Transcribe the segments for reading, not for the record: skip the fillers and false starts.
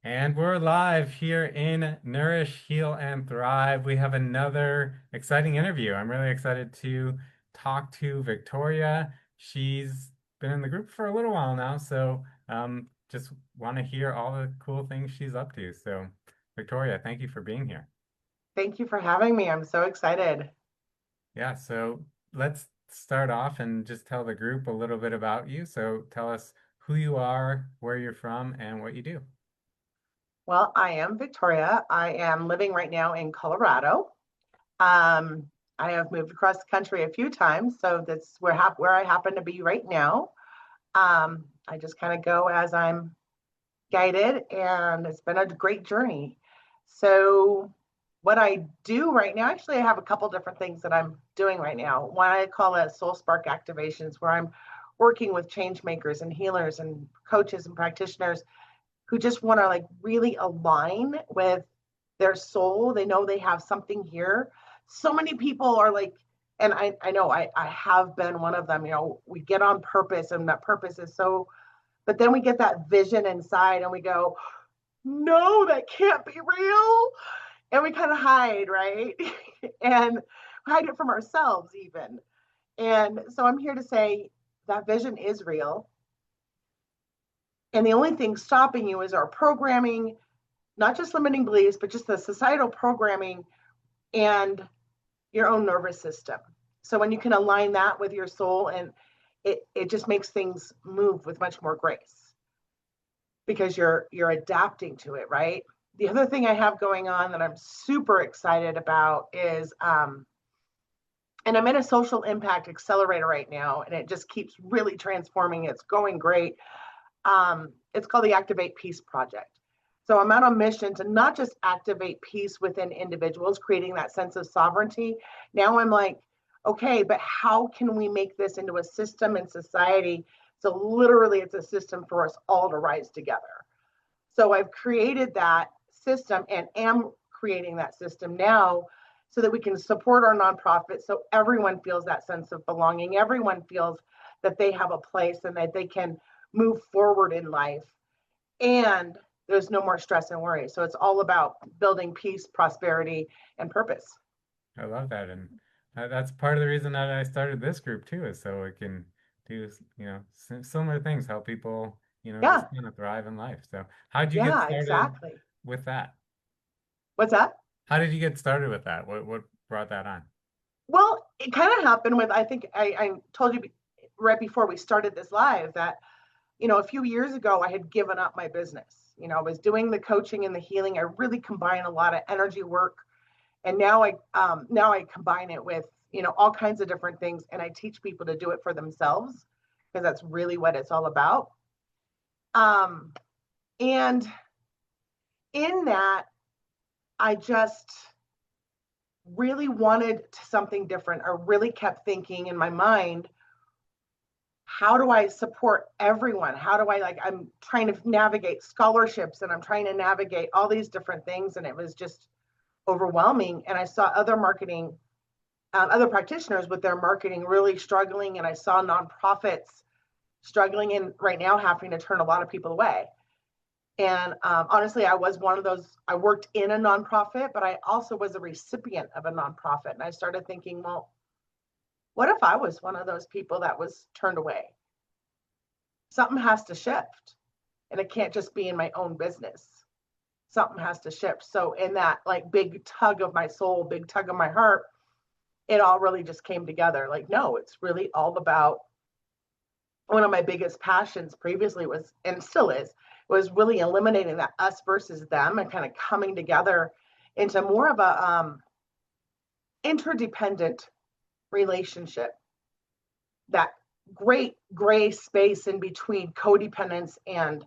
And we're live here in Nourish, Heal, and Thrive. We have another exciting interview. I'm really excited to talk to Victoria. She's been in the group for a little while now, so just want to hear all the cool things she's up to. So, Victoria, thank you for being here. Thank you for having me. I'm so excited. Yeah, so let's start off and just tell the group a little bit about you. So, tell us who you are, where you're from, and what you do. Well, I am Victoria. I am living right now in Colorado. Um, I have moved across the country a few times, so that's where I happen to be right now. I just kind of go as I'm guided, and it's been a great journey. So, what I do right now, actually, I have a couple different things that I'm doing right now. One I call it Soul Spark Activations, where I'm working with change makers and healers and coaches and practitioners who just want to like really align with their soul. They know they have something here. So many people are like, and I know I have been one of them. We get on purpose, and that purpose is so, but then we get that vision inside and we go, no, that can't be real. And we kind of hide, right? And hide it from ourselves, even. And so I'm here to say that vision is real. And the only thing stopping you is our programming, not just limiting beliefs, but just the societal programming and your own nervous system. So when you can align that with your soul, and it just makes things move with much more grace because you're adapting to it, right? The other thing I have going on that I'm super excited about is and I'm in a social impact accelerator right now, and it just keeps really transforming. It's going great. It's called the Activate Peace Project. So I'm on a mission to not just activate peace within individuals, creating that sense of sovereignty. Now I'm like, okay, but how can we make this into a system in society? So literally, it's a system for us all to rise together. So I've created that system and am creating that system now so that we can support our nonprofit so everyone feels that sense of belonging. Everyone feels that they have a place and that they can move forward in life. And there's no more stress and worry. So it's all about building peace, prosperity, and purpose. I love that, and that's part of the reason that I started this group too, is so it can do, similar things, help people, just Yeah, kind of thrive in life. So, how did you get yeah, started exactly. with that? What's that? How did you get started with that? What brought that on? Well, it kind of happened with, I think I told you right before we started this live that, a few years ago, I had given up my business. I was doing the coaching and the healing. I really combine a lot of energy work. And now I combine it with, all kinds of different things. And I teach people to do it for themselves because that's really what it's all about. Um, and in that, I just really wanted something different. I really kept thinking in my mind, how do I support everyone? How do I I'm trying to navigate scholarships and I'm trying to navigate all these different things. And it was just overwhelming. And I saw other practitioners with their marketing really struggling. And I saw nonprofits struggling and right now having to turn a lot of people away. And honestly, I was one of those. I worked in a nonprofit, but I also was a recipient of a nonprofit. And I started thinking, well, what if I was one of those people that was turned away? Something has to shift. And it can't just be in my own business. Something has to shift. So, in that like big tug of my soul, big tug of my heart, it all really just came together. Like, no, it's really all about one of my biggest passions previously was, and still is, was really eliminating that us versus them and kind of coming together into more of a interdependent relationship, that great gray space in between codependence and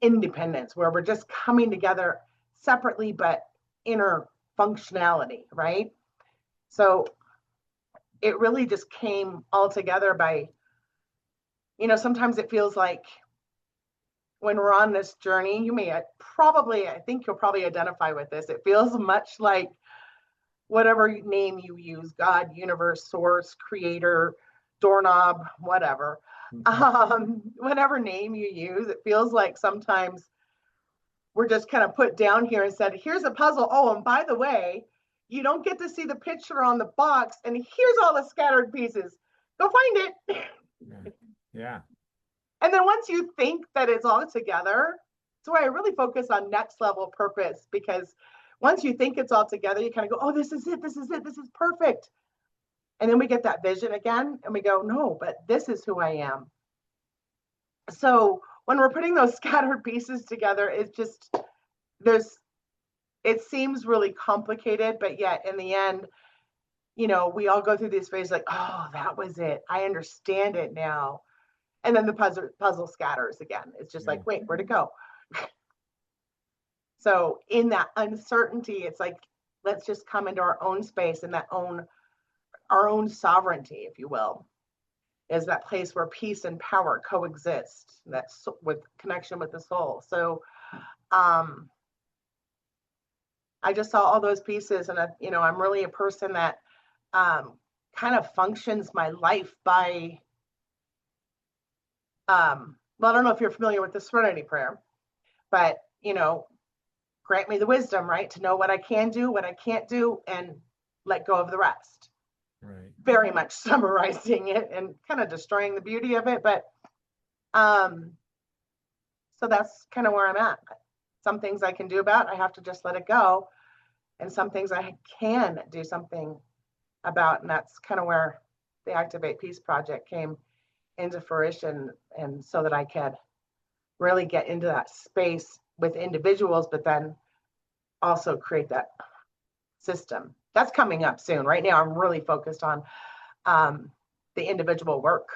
independence, where we're just coming together separately but inner functionality, right? So it really just came all together by, sometimes it feels like when we're on this journey, I think you'll probably identify with this. It feels much like whatever name you use, God, universe, source, creator, doorknob, whatever. Mhm. Whatever name you use, it feels like sometimes were just kind of put down here and said, here's a puzzle. Oh, and by the way, you don't get to see the picture on the box, and here's all the scattered pieces. Go find it. Yeah. Yeah. And then once you think that it's all together, that's why I really focus on next level purpose, because once you think it's all together, you kind of go, oh, this is it. This is it. This is perfect. And then we get that vision again and we go, no, but this is who I am. So when we're putting those scattered pieces together, it's just, there's, it seems really complicated, but yet in the end, we all go through these phases like, oh, that was it. I understand it now. And then the puzzle scatters again. It's just Yeah. like, wait, where'd it go? So in that uncertainty, it's like, let's just come into our own space and our own sovereignty, if you will, is that place where peace and power coexist. That's with connection with the soul. So I just saw all those pieces, and I'm really a person that kind of functions my life by well, I don't know if you're familiar with the Serenity Prayer, but grant me the wisdom, right, to know what I can do, what I can't do, and let go of the rest. Right. Very much summarizing it and kind of destroying the beauty of it, but so that's kind of where I'm at. Some things I can do about, I have to just let it go, and some things I can do something about, and that's kind of where the Activate Peace Project came into fruition, and so that I could really get into that space with individuals, but then also create that system. That's coming up soon. Right now, I'm really focused on the individual work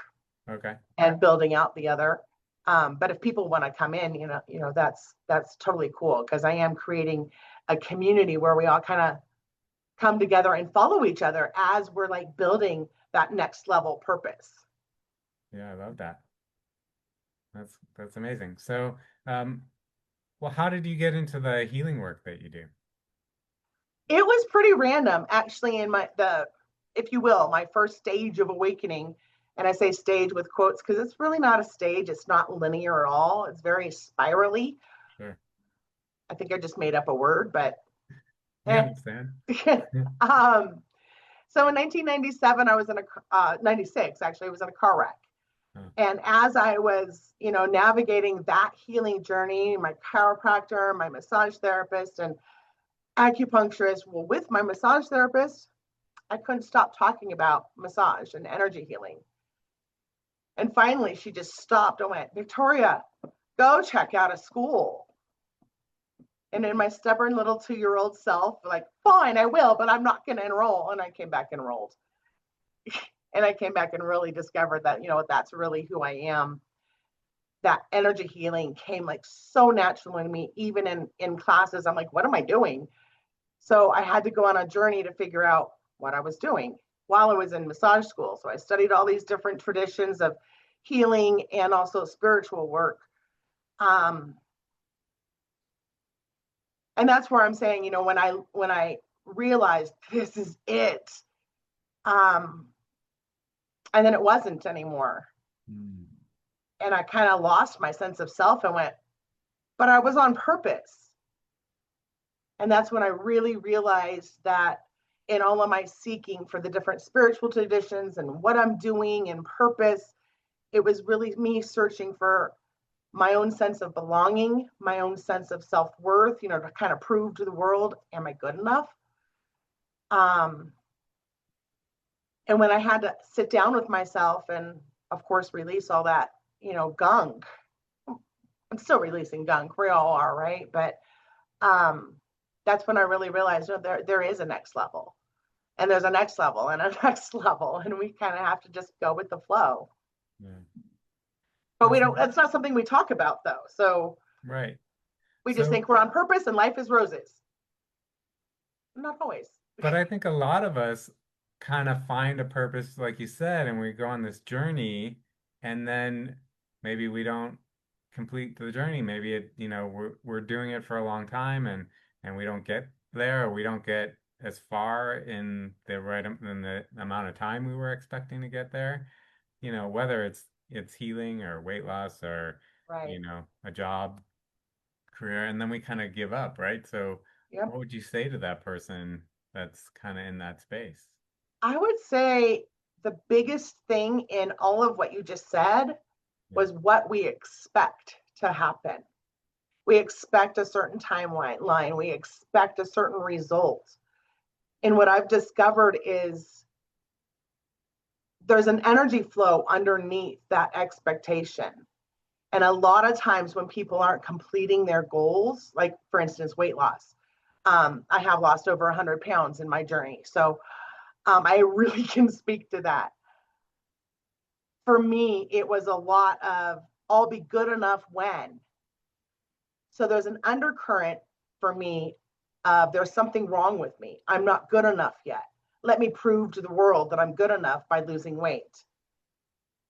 Okay. and building out the other. But if people want to come in, that's totally cool, because I am creating a community where we all kind of come together and follow each other as we're like building that next level purpose. Yeah, I love that. That's amazing. So, well, how did you get into the healing work that you do? It was pretty random, actually, in if you will, my first stage of awakening. And I say stage with quotes because it's really not a stage. It's not linear at all. It's very spirally. Sure. I think I just made up a word, but We eh. understand. um, so in 1997, I was in 96, actually, I was in a car wreck. Oh, And as I was, navigating that healing journey, my chiropractor, my massage therapist, and acupuncturist, well, with my massage therapist, I couldn't stop talking about massage and energy healing. And finally, she just stopped and went, Victoria, go check out a school. And in my stubborn little 2-year-old self, like, fine, I will, but I'm not going to enroll. And I came back enrolled. And I came back and really discovered that, that's really who I am. That energy healing came like so naturally to me, even in classes. I'm like, what am I doing? So I had to go on a journey to figure out what I was doing while I was in massage school. So I studied all these different traditions of healing and also spiritual work. And that's where I'm saying, when I realized this is it, and then it wasn't anymore. mm, And I kind of lost my sense of self and went, but I was on purpose. And that's when I really realized that in all of my seeking for the different spiritual traditions and what I'm doing and purpose, it was really me searching for my own sense of belonging, my own sense of self-worth, to kind of prove to the world, am I good enough? Um, and when I had to sit down with myself and, of course, release all that, gunk, I'm still releasing gunk. We all are, right? But um, that's when I really realized, there is a next level, and there's a next level and a next level, and we kind of have to just go with the flow. yeah. But we That's don't. That's not something we talk about, though. So right. we just So, think we're on purpose and life is roses. Not always. but I think a lot of us kind of find a purpose, like you said, and we go on this journey, and then maybe we don't complete the journey. Maybe we're doing it for a long time, and we don't get there, or we don't get as far in the amount of time we were expecting to get there. Whether it's healing or weight loss or Right. a job career and then we kind of give up, right? So Yep. what would you say to that person that's kind of in that space? I would say the biggest thing in all of what you just said Yeah. was what we expect to happen. We expect a certain timeline, we expect a certain result. And what I've discovered is there's an energy flow underneath that expectation. And a lot of times when people aren't completing their goals, like for instance, weight loss, I have lost over 100 pounds in my journey. So I really can speak to that. For me, it was a lot of I'll be good enough when. So there's an undercurrent for me of there's something wrong with me. I'm not good enough yet. Let me prove to the world that I'm good enough by losing weight.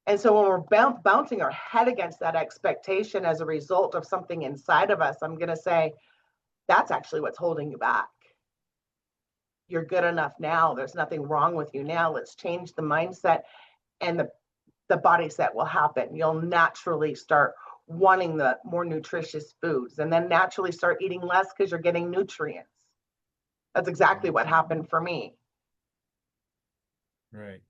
And so when we're bouncing our head against that expectation as a result of something inside of us, I'm going to say that's actually what's holding you back. You're good enough now. There's nothing wrong with you now. Let's change the mindset, and the body set will happen. You'll naturally start wanting the more nutritious foods and then naturally start eating less because you're getting nutrients. That's exactly what happened for me. Right.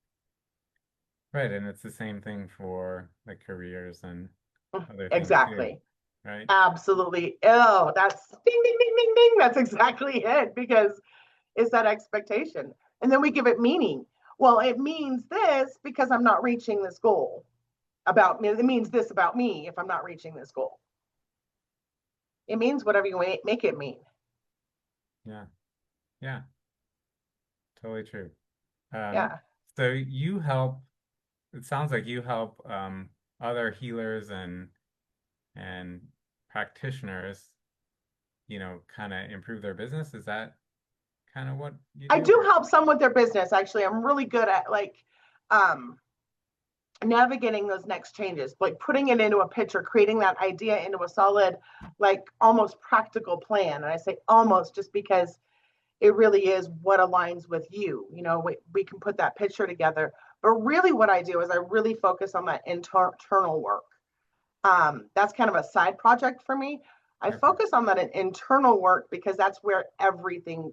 Right. And it's the same thing for like careers and other things too, Exactly. right? Absolutely. Oh, that's ding, ding, ding, ding, ding. That's exactly it because it's that expectation. And then we give it meaning. Well, it means this because I'm not reaching this goal about me. It means this about me if I'm not reaching this goal. It means whatever you make it mean. Yeah. Yeah. Totally true. Um, Yeah. so you help, it sounds like you help other healers and practitioners, kind of improve their business. Is that kind of what you I do? do help some with their business. Actually, I'm really good at um, navigating those next changes, like putting it into a picture, creating that idea into a solid, like almost practical plan. And I say almost just because it really is what aligns with you. We can put that picture together. But really, what I do is I really focus on that internal work. That's kind of a side project for me. I Okay. focus on that internal work because that's where everything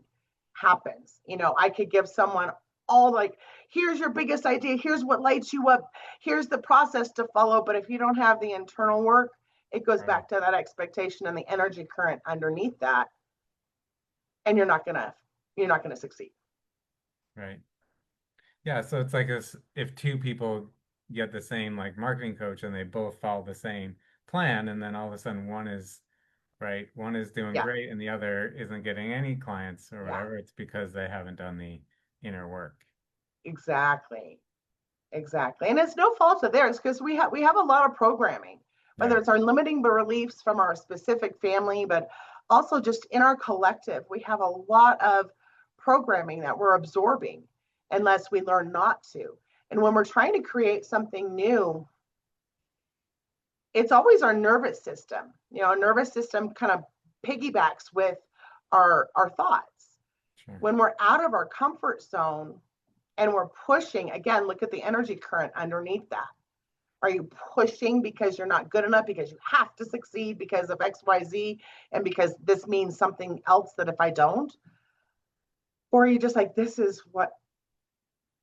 happens. I could give someone all like, here's your biggest idea, here's what lights you up, here's the process to follow. But if you don't have the internal work, it goes Right. back to that expectation and the energy current underneath that, and you're not gonna succeed. Right. Yeah. So it's like if two people get the same like marketing coach and they both follow the same plan, and then all of a sudden one is right, one is doing Yeah, great and the other isn't getting any clients or yeah, whatever, it's because they haven't done the inner work. exactly. Exactly. And it's no fault of theirs because we have a lot of programming, whether Yeah. it's our limiting beliefs from our specific family, but also just in our collective, we have a lot of programming that we're absorbing unless we learn not to. And when we're trying to create something new, it's always our nervous system. Our nervous system kind of piggybacks with our thoughts. Sure. When we're out of our comfort zone and we're pushing, again, look at the energy current underneath that. Are you pushing because you're not good enough, because you have to succeed because of XYZ, and because this means something else that if I don't? Or are you just like, this is what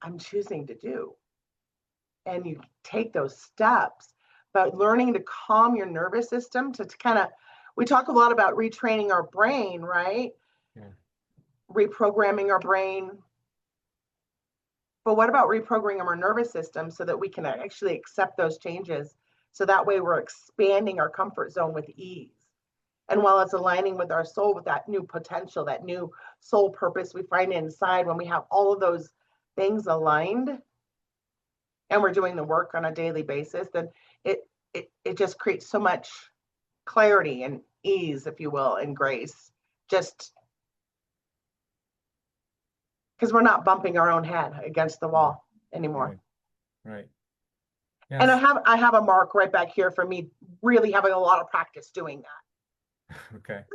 I'm choosing to do? And you take those steps, but learning to calm your nervous system to kind of, we talk a lot about retraining our brain, right? Yeah. Reprogramming our brain. But what about reprogramming our nervous system so that we can actually accept those changes? So that way we're expanding our comfort zone with ease. And while it's aligning with our soul, with that new potential, that new soul purpose we find inside, when we have all of those things aligned and we're doing the work on a daily basis, then it just creates so much clarity and ease, if you will, and grace. Just because we're not bumping our own head against the Yeah. wall anymore. Right. Right. And I Yes. have I have a mark right back here for me really having a lot of practice doing Okay.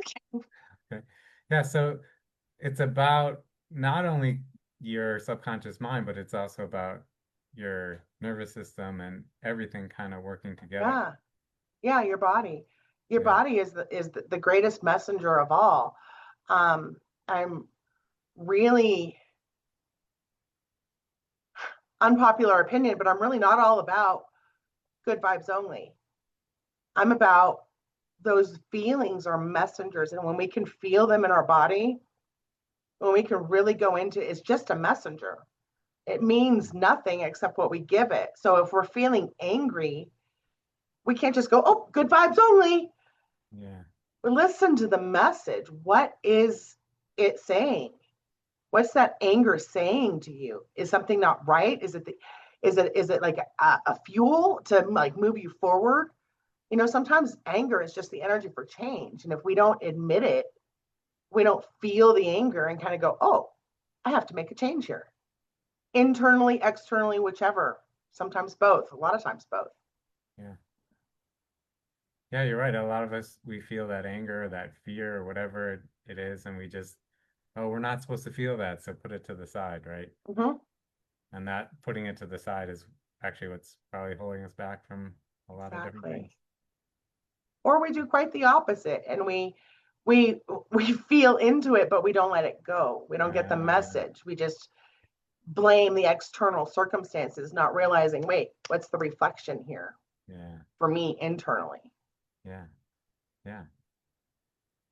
Okay. Yeah. So it's about not only your subconscious mind, but it's also about your nervous system and everything kind of working that. together. Yeah, yeah, your body. Your Yeah. body is the greatest messenger of all. I'm really unpopular opinion, but I'm really not all about good vibes only. I'm about those feelings are messengers. And when we can feel them in our body, when we can really go into it's just a messenger. It means nothing except what we give it. So if we're feeling angry, we can't just go, oh, good vibes only. Yeah. Listen to the message. What is it saying? What's that anger saying to you? Is something not right? Is it like a fuel to like move you forward? Sometimes anger is just the energy for change. And if we don't admit it, we don't feel the anger and kind of go, oh, I have to make a change here. Internally, externally, whichever. Sometimes both, a lot of times both. Yeah. Yeah, you're right. A lot of us, we feel that anger, or that fear, or whatever it is, and we just, oh, we're not supposed to feel that, so put it to the side, right? Mm-hmm. And that putting it to the side is actually what's probably holding us back from a lot of different things. Exactly. Or we do quite the opposite and we we feel into it, but we don't let it go. We don't get the Yeah, message. We just blame the external circumstances, not realizing, wait, what's the reflection here yeah, for me internally? yeah, yeah.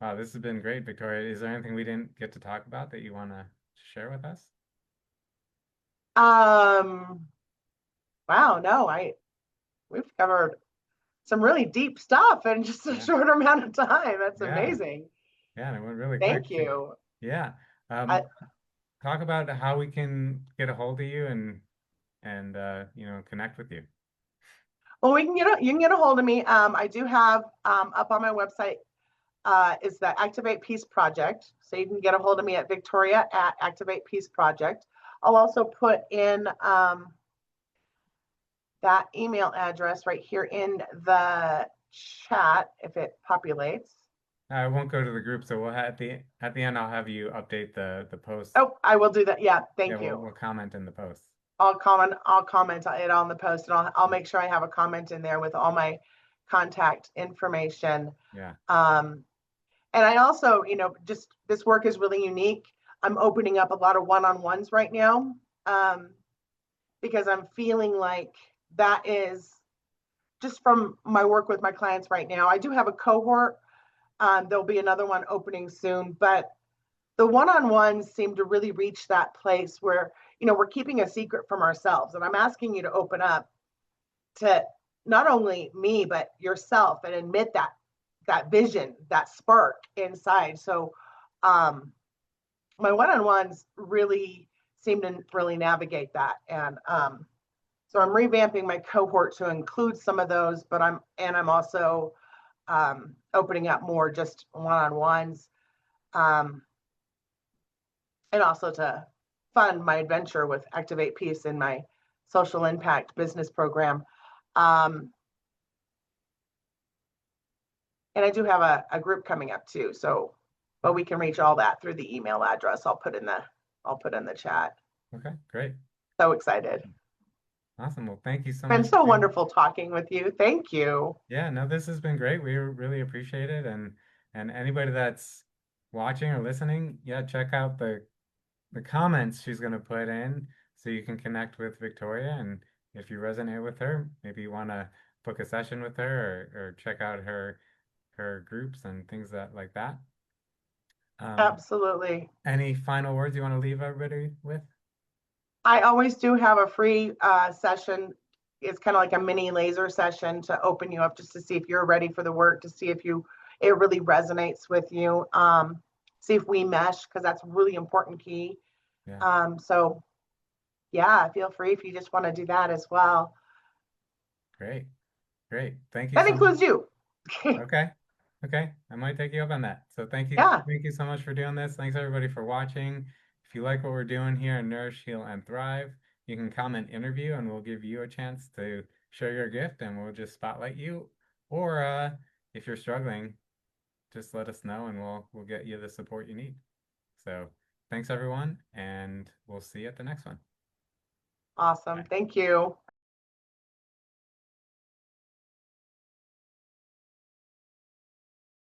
Wow, this has been great, Victoria. Is there anything we didn't get to talk about that you want to share with us? Um, wow, no, I we've covered some really deep stuff in just a Yeah, short amount of time. That's yeah, amazing. yeah. And it went really quick. Thank you. Yeah. I, Talk about how we can get a hold of you and connect with you. well, you can get a hold of me. I do have up on my website is the Activate Peace Project. So you can get a hold of me at Victoria at Activate Peace Project. I'll also put in that email address right here in the chat if it populates. I won't go to the group, so we'll have at the end I'll have you update the post. Oh, I will do that. Yeah, Yeah, thank we'll you. we'll comment in the post. I'll comment it on the post and I'll make sure I have a comment in there with all my contact information. Yeah. Um, and I also, just this work is really unique. I'm opening up a lot of one-on-ones right now, um, because I'm feeling like that is just from my work with my clients right now. I do have a cohort. There'll be another one opening soon, but the one-on-ones seem to really reach that place where, we're keeping a secret from ourselves. And I'm asking you to open up to not only me, but yourself and admit that vision, that spark inside. So my one-on-ones really seem to really navigate that. And so I'm revamping my cohort to include some of those, but I'm also opening up more just one-on-ones, um, and also to fund my adventure with Activate Peace in my social impact business program. Um, and I do have a group coming up too. So, but Okay. we can reach all that through the email address I'll put in the chat. Okay. Great. So excited. Awesome. Well, thank you so Been much for so being. wonderful talking with you. Thank you. Yeah, no, this has been great. We really appreciate it. And anybody that's watching or listening, yeah, check out the comments she's going to put in so you can connect with Victoria. And if you resonate with her, maybe you want to book a session with her or check out her groups and things like that. Um, Absolutely. any final words you want to leave everybody with? I always do have a free session. It's kind of like a mini laser session to open you up just to see if you're ready for the work, to see if it really resonates with you. See if we mesh, because that's really important key. Yeah, So yeah, feel free if you just want to do that as well. great, great. Thank you That so much. includes you. Okay. Okay. I might take you up on that. So thank you. Yeah, Thank you so much for doing this. Thanks everybody for watching. If you like what we're doing here in Nourish, Heal, and Thrive, you can comment interview and we'll give you a chance to share your gift and we'll just spotlight you. Or if you're struggling, just let us know and we'll get you the support you need. So thanks everyone, and we'll see you at the next one. awesome. Bye. Thank you.